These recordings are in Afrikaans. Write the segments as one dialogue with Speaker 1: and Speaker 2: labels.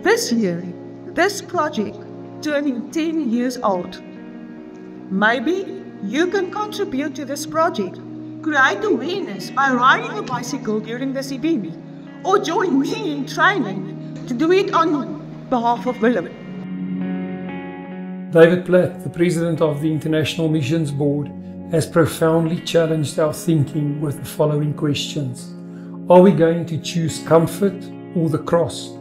Speaker 1: this year, this project turning 10 years old. Maybe you can contribute to this project. Create awareness by riding a bicycle during this event, or join me in training to do it on behalf of Willem.
Speaker 2: David Platt, the president of the International Missions Board, has profoundly challenged our thinking with the following questions. Are we going to choose comfort or the cross?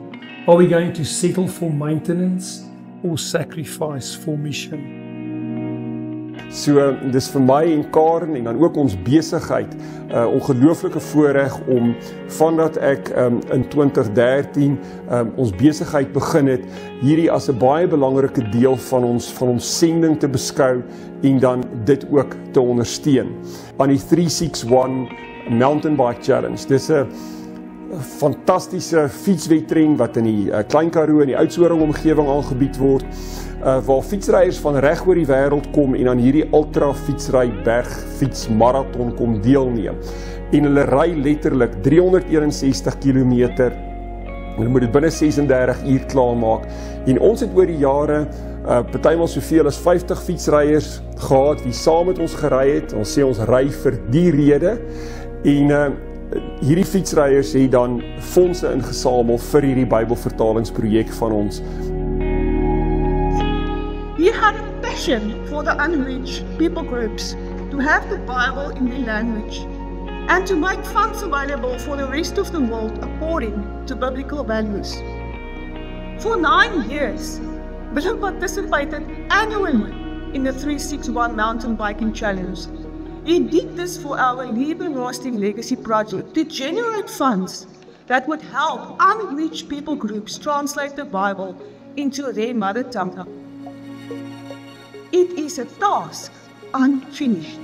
Speaker 2: Are we going to settle for maintenance or sacrifice for mission?
Speaker 3: So dis vir my en Karen en dan ook ons besigheid ongelooflike voorreg om vandat ek in 2013 ons besigheid begin het, hierdie as 'n baie belangrike deel van ons sending te beskou en dan dit ook te ondersteun. Aan die 361 Mountain Bike Challenge. Dis 'n fantastiese fietswedren wat in die Klein Karoo en die Oudtshoorn omgewing aangebied word, waar fietsryers van reg oor die wêreld kom en aan hierdie ultra fietsry bergfiets marathon kom deelneem. En hulle ry letterlik 361 km. Hulle moet dit binne 36 uur klaarmaak. En ons het oor die jare partymal soveel as 50 fietsryers gehad wie saam met ons gery het. Ons sê ons ry vir die rede. En hierdie fietsryers het dan fondse ingesamel vir hierdie Bybelvertalingsprojek van ons.
Speaker 1: He had a passion for the unreached people groups, to have the Bible in their language, and to make funds available for the rest of the world according to biblical values. For 9 years, Willem participated annually in the 361 Mountain Biking Challenge. He did this for our Liebe Lasting Legacy project to generate funds that would help unreached people groups translate the Bible into their mother tongue. It is a task unfinished.